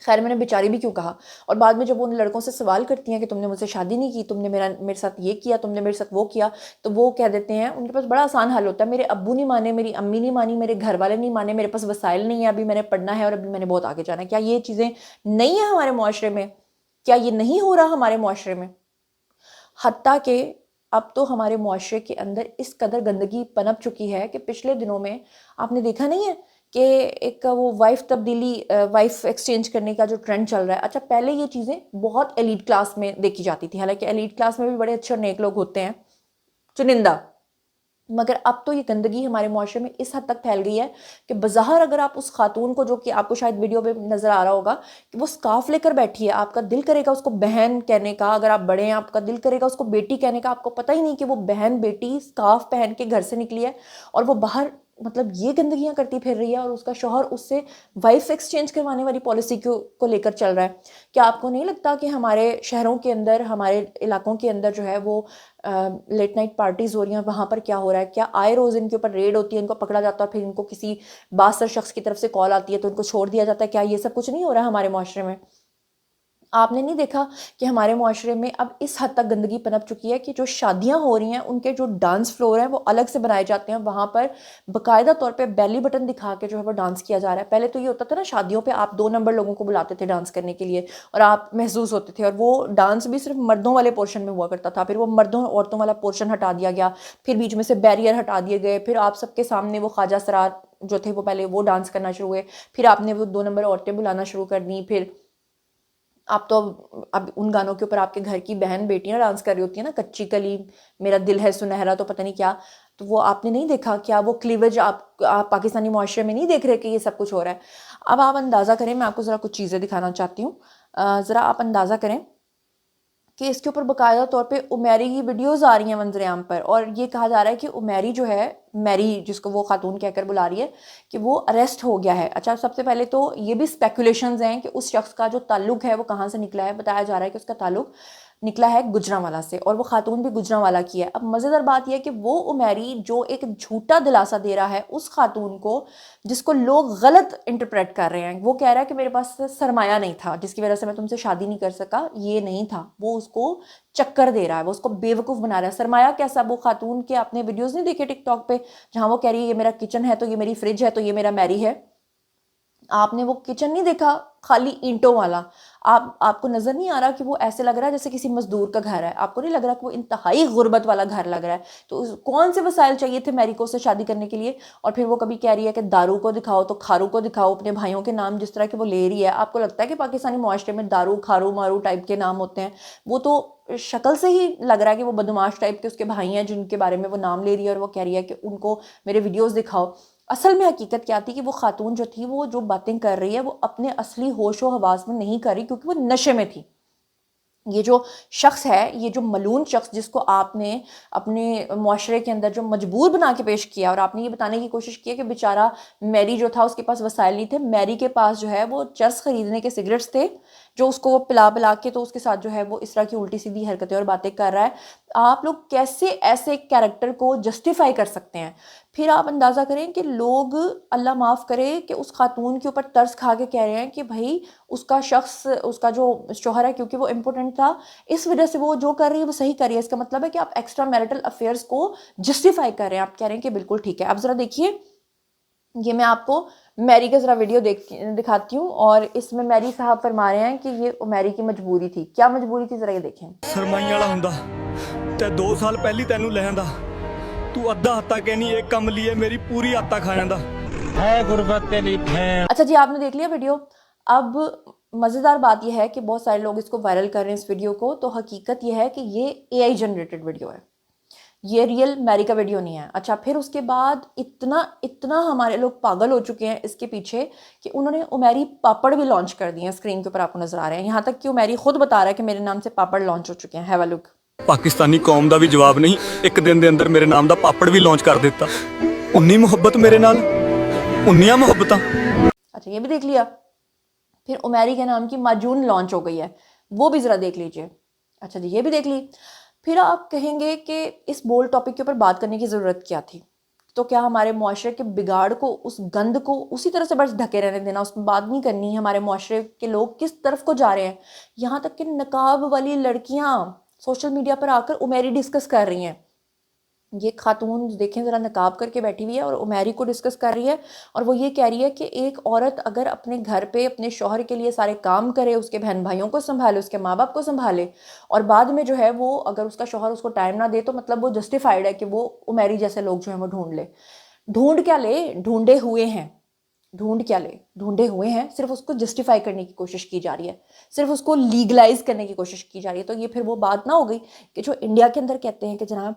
خیر میں نے بیچاری بھی کیوں کہا. اور بعد میں جب وہ ان لڑکوں سے سوال کرتی ہیں کہ تم نے مجھ سے شادی نہیں کی, تم نے میرے ساتھ یہ کیا, تم نے میرے ساتھ وہ کیا, تو وہ کہہ دیتے ہیں, ان کے پاس بڑا آسان حل ہوتا ہے, میرے ابو نہیں مانے, میری امی نہیں مانی, میرے گھر والے نہیں مانے, میرے پاس وسائل نہیں ہے, ابھی میں نے پڑھنا ہے اور ابھی میں نے بہت آگے جانا ہے. کیا یہ چیزیں نہیں ہیں ہمارے معاشرے میں؟ کیا یہ نہیں ہو رہا ہمارے معاشرے میں؟ حتیٰ کہ اب تو ہمارے معاشرے کے اندر اس قدر گندگی پنپ چکی ہے کہ پچھلے دنوں میں آپ نے دیکھا نہیں ہے کہ ایک وہ وائف ایکسچینج کرنے کا جو ٹرینڈ چل رہا ہے. اچھا پہلے یہ چیزیں بہت ایلیٹ کلاس میں دیکھی جاتی تھی, حالانکہ ایلیٹ کلاس میں بھی بڑے اچھے اور نیک لوگ ہوتے ہیں, چنندہ, مگر اب تو یہ گندگی ہمارے معاشرے میں اس حد تک پھیل گئی ہے کہ بظاہر اگر آپ اس خاتون کو, جو کہ آپ کو شاید ویڈیو پہ نظر آ رہا ہوگا کہ وہ سکارف لے کر بیٹھی ہے, آپ کا دل کرے گا اس کو بہن کہنے کا, اگر آپ بڑے ہیں آپ کا دل کرے گا اس کو بیٹی کہنے کا, آپ کو پتہ ہی نہیں کہ وہ بہن بیٹی سکارف پہن کے گھر سے نکلی ہے اور وہ باہر مطلب یہ گندگیاں کرتی پھر رہی ہے, اور اس کا شوہر اس سے وائف ایکسچینج کروانے والی پالیسی کو لے کر چل رہا ہے. کیا آپ کو نہیں لگتا کہ ہمارے شہروں کے اندر, ہمارے علاقوں کے اندر جو ہے وہ لیٹ نائٹ پارٹیز ہو رہی ہیں, وہاں پر کیا ہو رہا ہے؟ کیا آئے روز ان کے اوپر ریڈ ہوتی ہے, ان کو پکڑا جاتا ہے, پھر ان کو کسی باصر شخص کی طرف سے کال آتی ہے تو ان کو چھوڑ دیا جاتا ہے؟ کیا یہ سب کچھ نہیں ہو رہا ہے ہمارے معاشرے میں؟ آپ نے نہیں دیکھا کہ ہمارے معاشرے میں اب اس حد تک گندگی پنپ چکی ہے کہ جو شادیاں ہو رہی ہیں ان کے جو ڈانس فلور ہیں وہ الگ سے بنائے جاتے ہیں, وہاں پر باقاعدہ طور پہ بیلی بٹن دکھا کے جو ہے وہ ڈانس کیا جا رہا ہے. پہلے تو یہ ہوتا تھا نا, شادیوں پہ آپ 2 نمبر لوگوں کو بلاتے تھے ڈانس کرنے کے لیے اور آپ محظوظ ہوتے تھے, اور وہ ڈانس بھی صرف مردوں والے پورشن میں ہوا کرتا تھا, پھر وہ مردوں عورتوں والا پورشن ہٹا دیا گیا, پھر بیچ میں سے بیریئر ہٹا دیے گئے, پھر آپ سب کے سامنے وہ خواجہ سرار جو تھے وہ پہلے وہ ڈانس کرنا شروع ہوئے, پھر آپ نے وہ 2 نمبر عورتیں بلانا شروع کر دیں, پھر آپ تو اب ان گانوں کے اوپر آپ کے گھر کی بہن بیٹیاں ڈانس کر رہی ہوتی ہیں نا, کچی کلی میرا دل ہے سنہرا تو پتہ نہیں کیا, تو وہ آپ نے نہیں دیکھا؟ کیا وہ کلیویج آپ پاکستانی معاشرے میں نہیں دیکھ رہے کہ یہ سب کچھ ہو رہا ہے؟ اب آپ اندازہ کریں, میں آپ کو ذرا کچھ چیزیں دکھانا چاہتی ہوں, ذرا آپ اندازہ کریں کہ اس کے اوپر باقاعدہ طور پہ عمیری کی ویڈیوز آ رہی ہیں منظر عام پر, اور یہ کہا جا رہا ہے کہ عمیری جو ہے, میری جس کو وہ خاتون کہہ کر بلا رہی ہے, کہ وہ اریسٹ ہو گیا ہے. اچھا سب سے پہلے تو یہ بھی اسپیکولیشنز ہیں کہ اس شخص کا جو تعلق ہے وہ کہاں سے نکلا ہے. بتایا جا رہا ہے کہ اس کا تعلق نکلا ہے گجرانوالہ سے, اور وہ خاتون بھی گجرانوالہ کی ہے. اب مزیدار بات یہ ہے کہ وہ عمیری جو ایک جھوٹا دلاسا دے رہا ہے اس خاتون کو جس کو لوگ غلط انٹرپریٹ کر رہے ہیں, وہ کہہ رہا ہے کہ میرے پاس سرمایہ نہیں تھا جس کی وجہ سے میں تم سے شادی نہیں کر سکا, یہ نہیں تھا, وہ اس کو چکر دے رہا ہے, وہ اس کو بیوقوف بنا رہا ہے. سرمایہ کیسا؟ وہ خاتون کے اپنے ویڈیوز نہیں دیکھے ٹک ٹاک پہ جہاں وہ کہہ رہی ہے یہ میرا کچن ہے تو یہ میری فریج ہے تو یہ میرا میری ہے؟ آپ نے وہ کچن نہیں دیکھا خالی اینٹوں والا؟ آپ کو نظر نہیں آ رہا کہ وہ ایسے لگ رہا ہے جیسے کسی مزدور کا گھر ہے؟ آپ کو نہیں لگ رہا کہ وہ انتہائی غربت والا گھر لگ رہا ہے؟ تو کون سے وسائل چاہیے تھے میری کو سے شادی کرنے کے لیے؟ اور پھر وہ کبھی کہہ رہی ہے کہ دارو کو دکھاؤ تو کھارو کو دکھاؤ, اپنے بھائیوں کے نام جس طرح کے وہ لے رہی ہے. آپ کو لگتا ہے کہ پاکستانی معاشرے میں دارو کھارو مارو ٹائپ کے نام ہوتے ہیں؟ وہ تو شکل سے ہی لگ رہا ہے کہ وہ بدماش ٹائپ کے اس کے بھائی ہیں جن کے بارے میں وہ نام لے رہی ہے, اور وہ کہہ رہی ہے کہ ان کو میرے ویڈیوز دکھاؤ. اصل میں حقیقت کیا تھی کہ وہ خاتون جو تھی وہ جو باتیں کر رہی ہے وہ اپنے اصلی ہوش و حواس میں نہیں کر رہی, کیونکہ وہ نشے میں تھی. یہ جو شخص ہے, یہ جو ملون شخص جس کو آپ نے اپنے معاشرے کے اندر جو مجبور بنا کے پیش کیا, اور آپ نے یہ بتانے کی کوشش کی کہ بیچارہ میری جو تھا اس کے پاس وسائل نہیں تھے, میری کے پاس جو ہے وہ چرس خریدنے کے سگریٹس تھے جو اس کو پلا پلا کے تو اس کے ساتھ جو ہے وہ اس طرح کی الٹی سیدھی حرکتیں اور باتیں کر رہا ہے. آپ لوگ کیسے ایسے کیریکٹر کو جسٹیفائی کر سکتے ہیں؟ پھر آپ اندازہ کریں کہ لوگ, اللہ معاف کرے, کہ اس خاتون کے اوپر ترس کھا کے کہہ رہے ہیں کہ بھائی اس کا شخص, اس کا جو شوہر ہے کیونکہ وہ امپورٹنٹ تھا, اس وجہ سے وہ جو کر رہی ہے وہ صحیح کر رہی ہے. اس کا مطلب ہے کہ آپ ایکسٹرا میرٹل افیئرس کو جسٹیفائی کر رہے ہیں, آپ کہہ رہے ہیں کہ بالکل ٹھیک ہے. اب ذرا دیکھیے, یہ میں آپ کو میری کا ذرا ویڈیو دکھاتی ہوں, اور اس میں میری صاحب فرما رہے ہیں کہ یہ میری کی مجبوری تھی. کیا مجبوری تھی ذرا یہ دیکھیں. سرمائی والا ہوندا تے 2 سال پہلی تینوں لے آندا, تو ادھا ہاتھا کہنی ایک کم لیے میری پوری ہاتھا کھا جاندا ہے غربت تیری بھین. اچھا جی, آپ نے دیکھ لیا ویڈیو. اب مزیدار بات یہ ہے کہ بہت سارے لوگ اس کو وائرل کر رہے ہیں اس ویڈیو کو, تو حقیقت یہ ہے کہ یہ اے آئی جنریٹڈ ویڈیو ہے, یہ ریئل میری کا ویڈیو نہیں ہے. اچھا پھر اس کے بعد اتنا ہمارے لوگ پاگل ہو چکے ہیں اس کے پیچھے کہ انہوں نے عمیری پاپڑ بھی لانچ کر دیے ہیں. اسکرین کے اوپر آپ کو نظر آ رہے ہیں, یہاں تک کہ عمیری خود بتا رہا ہے کہ میرے نام سے پاپڑ لانچ ہو چکے ہیں. ہیو اے لک. پاکستانی قوم دا بھی جواب نہیں, ایک دن دے اندر میرے نام دا پاپڑ بھی لانچ کر دیتا. انی محبت میرے نال, انیاں محبتاں. اچھا یہ بھی دیکھ لیا. پھر عمیری کے نام کی معجون لانچ ہو گئی ہے, وہ بھی ذرا دیکھ لیجئے. اچھا جی یہ بھی دیکھ لی. پھر آپ کہیں گے کہ اس بولڈ ٹاپک کے اوپر بات کرنے کی ضرورت کیا تھی؟ تو کیا ہمارے معاشرے کے بگاڑ کو، اس گند کو اسی طرح سے بس ڈھکے رہنے دینا، اس میں بات نہیں کرنی ہمارے معاشرے کے لوگ کس طرف کو جا رہے ہیں؟ یہاں تک کہ نقاب والی لڑکیاں سوشل میڈیا پر آ کر عمیری ڈسکس کر رہی ہیں. یہ خاتون دیکھیں ذرا نقاب کر کے بیٹھی ہوئی ہے اور عمیری کو ڈسکس کر رہی ہے، اور وہ یہ کہہ رہی ہے کہ ایک عورت اگر اپنے گھر پہ اپنے شوہر کے لیے سارے کام کرے، اس کے بہن بھائیوں کو سنبھالے، اس کے ماں باپ کو سنبھالے، اور بعد میں جو ہے وہ اگر اس کا شوہر اس کو ٹائم نہ دے تو مطلب وہ جسٹیفائیڈ ہے کہ وہ عمیری جیسے لوگ جو ہیں وہ ڈھونڈ لے. ڈھونڈ کیا لے؟ ڈھونڈے ہوئے ہیں. ڈھونڈ کیا لے؟ ڈھونڈے ہوئے ہیں. صرف اس کو جسٹیفائی کرنے کی کوشش کی جا رہی ہے، صرف اس کو لیگلائز کرنے کی کوشش کی جا رہی ہے. تو یہ پھر وہ بات نہ ہو گئی کہ جو انڈیا کے اندر کہتے ہیں کہ جناب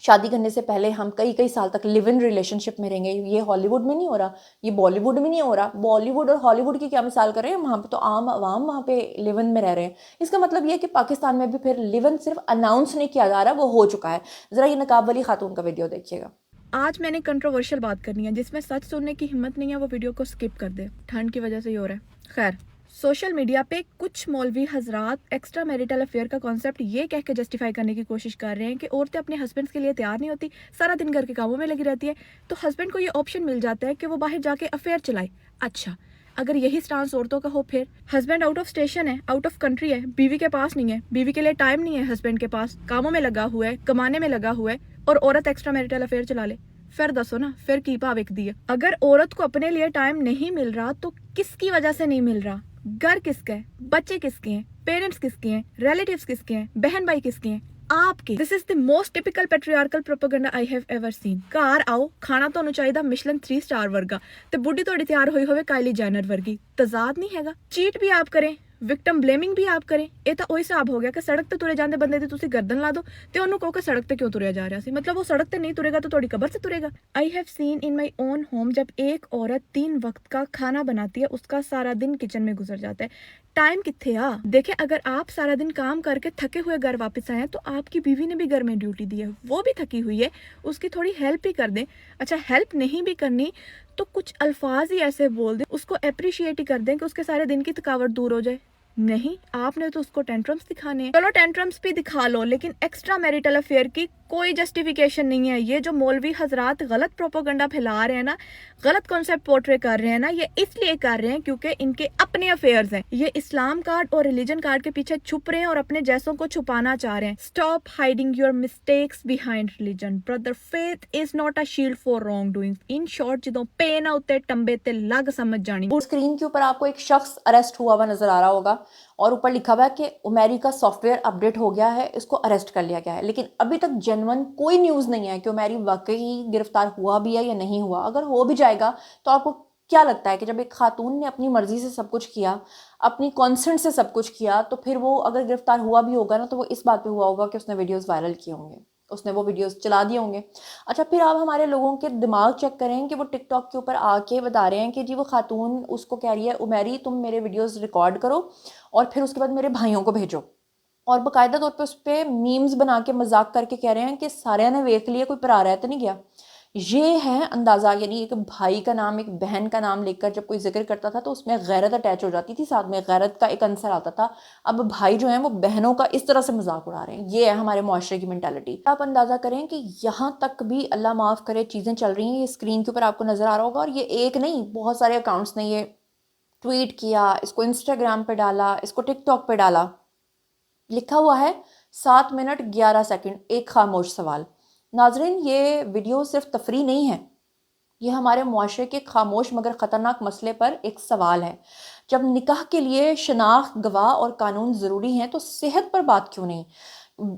شادی کرنے سے پہلے ہم کئی سال تک لیو ان ریلیشن شپ میں رہیں گے. یہ ہالی ووڈ میں نہیں ہو رہا، یہ بالی ووڈ میں نہیں ہو رہا. بالی ووڈ اور ہالی ووڈ کی کیا مثال کر رہے ہیں؟ وہاں پہ تو عام عوام وہاں پہ لیو ان میں رہ رہے ہیں. اس کا مطلب یہ ہے کہ پاکستان میں بھی پھر لیو ان صرف اناؤنس نہیں کیا جا رہا، وہ ہو چکا ہے. ذرا یہ نقاب والی خاتون کا ویڈیو دیکھیے گا. آج میں نے کنٹروورشل بات کرنی ہے، جس میں سچ سننے کی ہمت نہیں ہے وہ ویڈیو کو سکپ کر دے. ٹھنڈ کی وجہ سے یہ ہو رہا ہے. خیر، سوشل میڈیا پہ کچھ مولوی حضرات ایکسٹرا میریٹل افیئر کا کانسیپٹ یہ کہہ کے جسٹیفائی کرنے کی کوشش کر رہے ہیں کہ عورتیں اپنے ہسبینڈ کے لیے تیار نہیں ہوتی، سارا دن گھر کے کاموں میں لگی رہتی ہے، تو ہسبینڈ کو یہ آپشن مل جاتا ہے کہ وہ باہر جا کے افیئر چلائے. اچھا، اگر یہی سٹانس عورتوں کا ہو، پھر ہسبینڈ آؤٹ آف اسٹیشن ہے، آؤٹ آف کنٹری ہے، بیوی کے پاس نہیں ہے، بیوی کے لیے ٹائم نہیں ہے، ہسبینڈ کے پاس کاموں میں لگا ہوا ہے، کمانے میں لگا ہوا ہے، اور عورت ایکسٹرا میریٹل افیئر چلا لے. پھر دسو نا، پھر کی پا وک دی ہے؟ اگر عورت کو اپنے لیے ٹائم نہیں مل رہا تو کس کی وجہ سے نہیں مل رہا؟ گھر کس کا ہے؟ بچے کس کے ہیں؟ پیرنٹس کس کے ہیں؟ ریلیٹیوز کس کے ہیں؟ بہن بھائی کس کے ہیں؟ آپ کے. This is the most typical patriarchal propaganda I have ever seen. گھر آؤ، کھانا تہانوں چاہیے مشلن 3 سٹار ورگا تے بڈھی تہاڈی تیار ہوئی ہوئے کائلی جینر ورگی. تضاد نہیں ہے گا. چیٹ بھی آپ کریں، وکٹم بلیمنگ بھی آپ کریں. یہ تو وہی حساب ہو گیا کہ سڑک تے ترے جاندے بندے دی تسی گردن لا دو تے انہوں کہو کہ سڑک تے کیوں تریا جا رہا سی. مطلب وہ سڑک تے نہیں ترے گا تو تہاڈی قبر سے ترے گا. I have seen in my own home جب ایک عورت 3 وقت کا کھانا بناتی ہے، اس کا سارا دن کچن میں گزر جاتا ہے. ٹائم کتھے آ؟ دیکھیں، اگر آپ سارا دن کام کر کے تھکے ہوئے گھر واپس آئے ہیں تو آپ کی بیوی نے بھی گھر میں ڈیوٹی دی ہے، وہ بھی تھکی ہوئی ہے، اس کی تھوڑی ہیلپ ہی کر دیں. اچھا، ہیلپ نہیں بھی کرنی تو کچھ الفاظ ہی ایسے بول دیں، اس کو اپریشیٹ ہی کر دیں کہ اس کے سارے دن کی تھکاوٹ دور ہو جائے. نہیں، آپ نے تو اس کو ٹینٹرمز دکھانے ہیں. چلو ٹینٹرمز بھی دکھا لو، لیکن ایکسٹرا میریٹل افیئر کی کوئی جسٹیفیکیشن نہیں ہے. یہ جو مولوی حضرات غلط پروپیگنڈا پھیلا رہے ہیں نا، غلط کانسیپٹ پورٹرے کر رہے ہیں نا، یہ اس لیے کر رہے ہیں کیونکہ ان کے اپنے افیئرز ہیں. یہ اسلام کارڈ اور ریلیجن کارڈ کے پیچھے چھپ رہے ہیں اور اپنے جیسوں کو چھپانا چاہ رہے ہیں. Stop hiding your mistakes behind religion Brother. Faith is not a shield for wrong doing. In short, جدوں پے نہ ہوتے ٹمبے تے لگ سمجھ جانی. اسکرین کے اوپر آپ کو ایک شخص اریسٹ ہوا نظر آ رہا ہوگا اور اوپر لکھا ہوا ہے کہ عمیری کا سافٹ ویئر اپڈیٹ ہو گیا ہے، اس کو اریسٹ کر لیا گیا ہے. لیکن ابھی تک جینون کوئی نیوز نہیں ہے کہ عمیری واقعی گرفتار ہوا بھی ہے یا نہیں ہوا. اگر ہو بھی جائے گا تو آپ کو کیا لگتا ہے کہ جب ایک خاتون نے اپنی مرضی سے سب کچھ کیا، اپنی کانسنٹ سے سب کچھ کیا، تو پھر وہ اگر گرفتار ہوا بھی ہوگا نا تو وہ اس بات پہ ہوا ہوگا کہ اس نے ویڈیوز وائرل کیے ہوں گے، اس نے وہ ویڈیوز چلا دیے ہوں گے. اچھا، پھر آپ ہمارے لوگوں کے دماغ چیک کریں کہ وہ ٹک ٹاک کے اوپر آ کے بتا رہے ہیں کہ جی وہ خاتون اس کو کہہ رہی ہے عمیری تم میرے ویڈیوز ریکارڈ کرو اور پھر اس کے بعد میرے بھائیوں کو بھیجو، اور باقاعدہ طور پہ اس پہ میمز بنا کے مذاق کر کے کہہ رہے ہیں کہ سارے نے ویک لیے، کوئی پرا رہا تو نہیں گیا. یہ ہے اندازہ. یعنی ایک بھائی کا نام، ایک بہن کا نام لے کر جب کوئی ذکر کرتا تھا تو اس میں غیرت اٹیچ ہو جاتی تھی، ساتھ میں غیرت کا ایک عنصر آتا تھا. اب بھائی جو ہیں وہ بہنوں کا اس طرح سے مذاق اڑا رہے ہیں. یہ ہے ہمارے معاشرے کی مینٹالٹی. آپ اندازہ کریں کہ یہاں تک بھی اللہ معاف کرے چیزیں چل رہی ہیں. یہ اسکرین کے اوپر آپ کو نظر آ رہا ہوگا، اور یہ ایک نہیں، بہت سارے اکاؤنٹس نے یہ ٹویٹ کیا، اس کو انسٹاگرام پہ ڈالا، اس کو ٹک ٹاک پہ ڈالا. لکھا ہوا ہے 7 منٹ 11 سیکنڈ ایک خاموش سوال. ناظرین، یہ ویڈیو صرف تفریح نہیں ہے، یہ ہمارے معاشرے کے خاموش مگر خطرناک مسئلے پر ایک سوال ہے. جب نکاح کے لیے شناخت، گواہ اور قانون ضروری ہیں تو صحت پر بات کیوں نہیں؟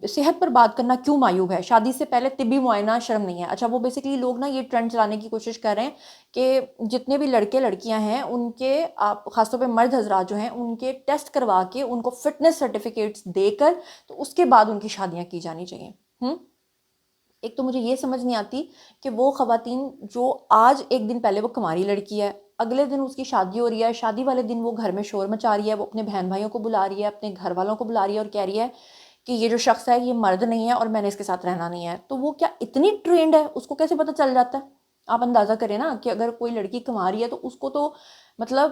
صحت پر بات کرنا کیوں معیوب ہے؟ شادی سے پہلے طبی معائنہ شرم نہیں ہے؟ اچھا، وہ بیسیکلی لوگ نا یہ ٹرینڈ چلانے کی کوشش کر رہے ہیں کہ جتنے بھی لڑکے لڑکیاں ہیں ان کے، آپ خاص طور پہ مرد حضرات جو ہیں، ان کے ٹیسٹ کروا کے ان کو فٹنس سرٹیفکیٹس دے کر تو اس کے بعد ان کی شادیاں کی جانی چاہیے. ایک تو مجھے یہ سمجھ نہیں آتی کہ وہ خواتین جو آج ایک دن پہلے وہ کماری لڑکی ہے، اگلے دن اس کی شادی ہو رہی ہے، شادی والے دن وہ گھر میں شور مچا رہی ہے، وہ اپنے بہن بھائیوں کو بلا رہی ہے، اپنے گھر والوں کو بلا رہی ہے اور کہہ رہی ہے کہ یہ جو شخص ہے یہ مرد نہیں ہے اور میں نے اس کے ساتھ رہنا نہیں ہے. تو وہ کیا اتنی ٹرینڈ ہے؟ اس کو کیسے پتہ چل جاتا ہے؟ آپ اندازہ کریں نا کہ اگر کوئی لڑکی کما رہی ہے تو اس کو تو مطلب